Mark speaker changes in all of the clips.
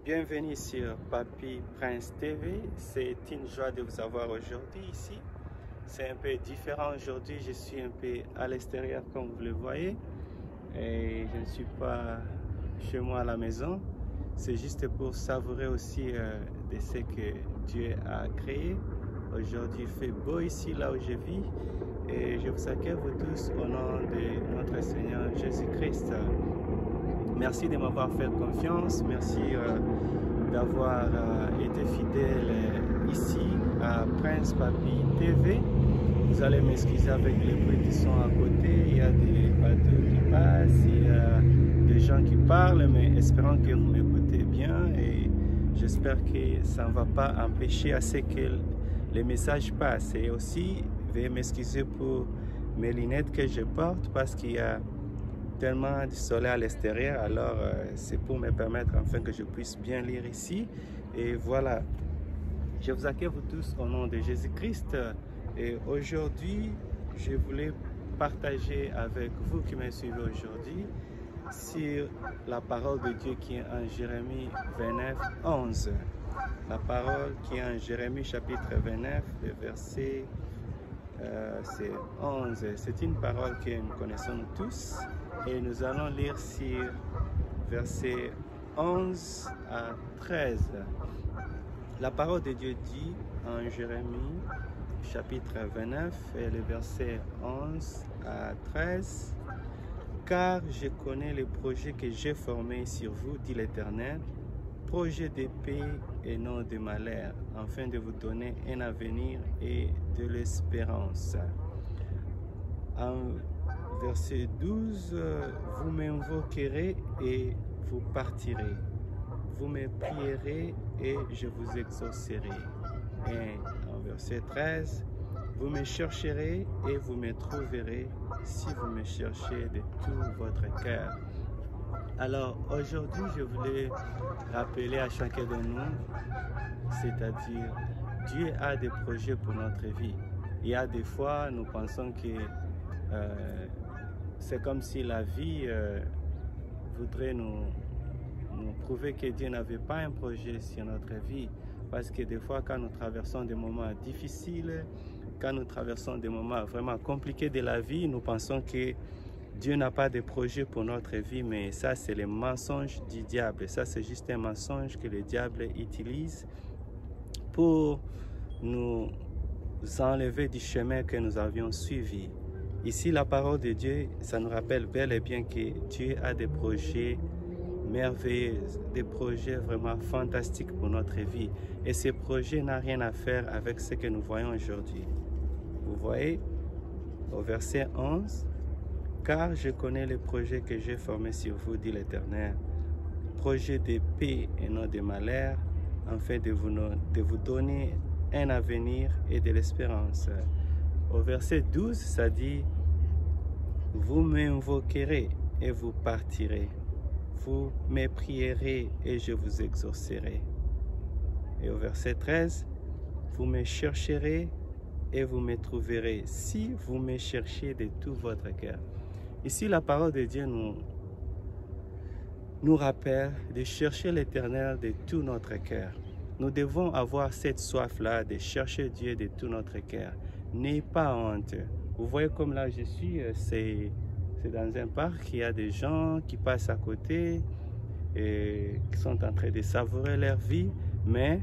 Speaker 1: Bienvenue sur Papy Prince TV. C'est une joie de vous avoir aujourd'hui ici. C'est un peu différent aujourd'hui. Je suis un peu à l'extérieur comme vous le voyez. Et je ne suis pas chez moi à la maison. C'est juste pour savourer aussi de ce que Dieu a créé. Aujourd'hui, il fait beau ici, là où je vis. Et je vous accueille vous tous au nom de notre Seigneur Jésus-Christ. Merci de m'avoir fait confiance. Merci d'avoir été fidèle ici à Prince Papy TV. Vous allez m'excuser avec les bruits qui sont à côté. Il y a des bateaux qui passent, il y a des gens qui parlent, mais espérons que vous m'écoutez bien et j'espère que ça ne va pas empêcher à ce que les messages passent. Et aussi, veuillez m'excuser pour mes lunettes que je porte parce qu'il y a tellement du soleil à l'extérieur, alors c'est pour me permettre enfin que je puisse bien lire ici. Et voilà, je vous accueille vous tous au nom de Jésus-Christ. Et aujourd'hui, je voulais partager avec vous qui me suivez aujourd'hui sur la parole de Dieu qui est en Jérémie 29, 11. La parole qui est en Jérémie chapitre 29, le verset c'est 11. C'est une parole que nous connaissons tous. Et nous allons lire sur versets 11 à 13. La parole de Dieu dit en Jérémie chapitre 29 et le verset 11 à 13. Car je connais les projets que j'ai formés sur vous, dit l'Éternel, projets de paix et non de malheur, afin de vous donner un avenir et de l'espérance. Verset 12, vous m'invoquerez et vous partirez. Vous me prierez et je vous exaucerai. Et en verset 13, vous me chercherez et vous me trouverez si vous me cherchez de tout votre cœur. Alors aujourd'hui, je voulais rappeler à chacun de nous, c'est-à-dire Dieu a des projets pour notre vie. Il y a des fois, nous pensons que c'est comme si la vie voudrait nous prouver que Dieu n'avait pas un projet sur notre vie. Parce que des fois, quand nous traversons des moments difficiles, quand nous traversons des moments vraiment compliqués de la vie, nous pensons que Dieu n'a pas de projet pour notre vie, mais ça, c'est le mensonge du diable. Ça, c'est juste un mensonge que le diable utilise pour nous enlever du chemin que nous avions suivi. Ici, la parole de Dieu, ça nous rappelle bel et bien que Dieu a des projets merveilleux, des projets vraiment fantastiques pour notre vie. Et ces projets n'ont rien à faire avec ce que nous voyons aujourd'hui. Vous voyez, au verset 11, « Car je connais les projets que j'ai formés sur vous, dit l'Éternel, projets de paix et non de malheur, afin de vous donner un avenir et de l'espérance. » Au verset 12, ça dit, « Vous m'invoquerez et vous partirez. Vous me prierez et je vous exaucerai. » Et au verset 13, « Vous me chercherez et vous me trouverez si vous me cherchez de tout votre cœur. » Ici, la parole de Dieu nous rappelle de chercher l'Éternel de tout notre cœur. Nous devons avoir cette soif-là de chercher Dieu de tout notre cœur. N'ayez pas honte. Vous voyez comme là je suis, c'est dans un parc, il y a des gens qui passent à côté et qui sont en train de savourer leur vie, mais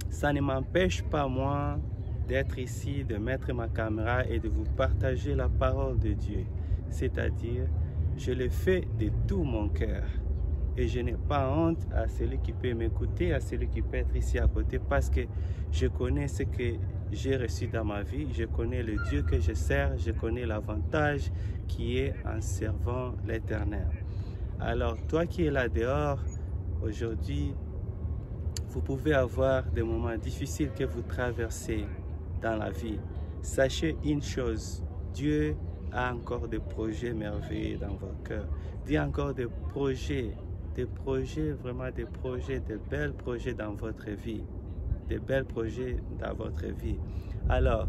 Speaker 1: ça ne m'empêche pas moi d'être ici, de mettre ma caméra et de vous partager la parole de Dieu. C'est-à-dire, je le fais de tout mon cœur. Et je n'ai pas honte à celui qui peut m'écouter, à celui qui peut être ici à côté, parce que je connais ce que j'ai reçu dans ma vie, je connais le Dieu que je sers, je connais l'avantage qui est en servant l'Éternel. Alors, toi qui es là dehors, aujourd'hui, vous pouvez avoir des moments difficiles que vous traversez dans la vie. Sachez une chose, Dieu a encore des projets merveilleux dans votre cœur. Dieu a encore des projets, vraiment des projets, de belles projets dans votre vie. Des belles projets dans votre vie. Alors,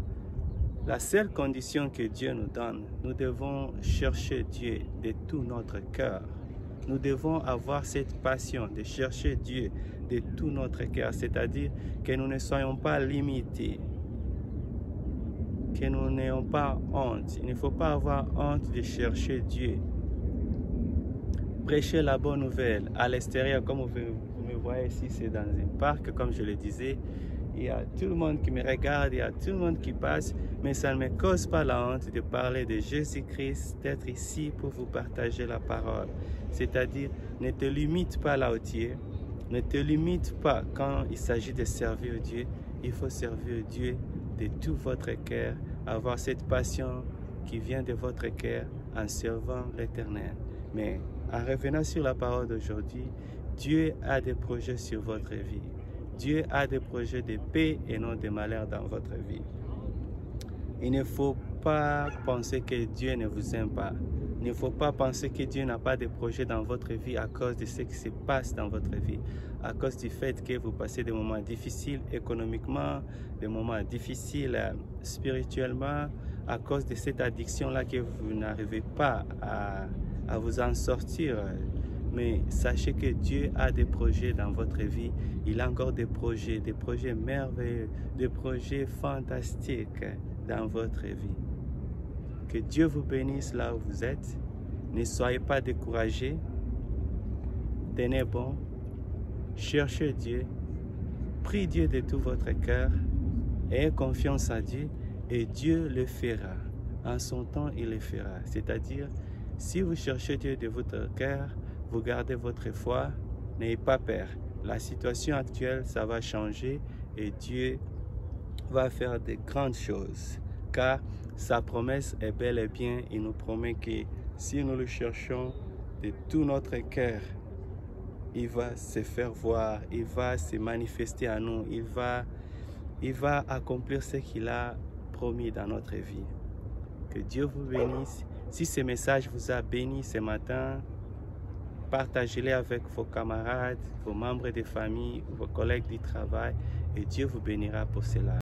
Speaker 1: la seule condition que Dieu nous donne, nous devons chercher Dieu de tout notre cœur. Nous devons avoir cette passion de chercher Dieu de tout notre cœur, c'est-à-dire que nous ne soyons pas limités, que nous n'ayons pas honte. Il ne faut pas avoir honte de chercher Dieu. Prêcher la bonne nouvelle à l'extérieur, comme vous me voyez ici, c'est dans un parc, comme je le disais. Il y a tout le monde qui me regarde, il y a tout le monde qui passe, mais ça ne me cause pas la honte de parler de Jésus-Christ, d'être ici pour vous partager la parole. C'est-à-dire, ne te limite pas là où tu es, ne te limite pas quand il s'agit de servir Dieu. Il faut servir Dieu de tout votre cœur, avoir cette passion qui vient de votre cœur en servant l'Éternel. Mais en revenant sur la parole d'aujourd'hui, Dieu a des projets sur votre vie. Dieu a des projets de paix et non de malheur dans votre vie. Il ne faut pas penser que Dieu ne vous aime pas. Il ne faut pas penser que Dieu n'a pas de projet dans votre vie à cause de ce qui se passe dans votre vie, à cause du fait que vous passez des moments difficiles économiquement, des moments difficiles spirituellement, à cause de cette addiction-là que vous n'arrivez pas à vous en sortir. Mais sachez que Dieu a des projets dans votre vie. Il a encore des projets merveilleux, des projets fantastiques dans votre vie. Que Dieu vous bénisse là où vous êtes. Ne soyez pas découragés. Tenez bon. Cherchez Dieu. Priez Dieu de tout votre cœur. Ayez confiance en Dieu et Dieu le fera. En son temps, il le fera. C'est-à-dire, si vous cherchez Dieu de votre cœur, vous gardez votre foi, n'ayez pas peur. La situation actuelle, ça va changer et Dieu va faire de grandes choses. Car sa promesse est bel et bien, il nous promet que si nous le cherchons de tout notre cœur, il va se faire voir, il va se manifester à nous, il va accomplir ce qu'il a promis dans notre vie. Que Dieu vous bénisse. Si ce message vous a béni ce matin, partagez-les avec vos camarades, vos membres de famille, vos collègues du travail et Dieu vous bénira pour cela.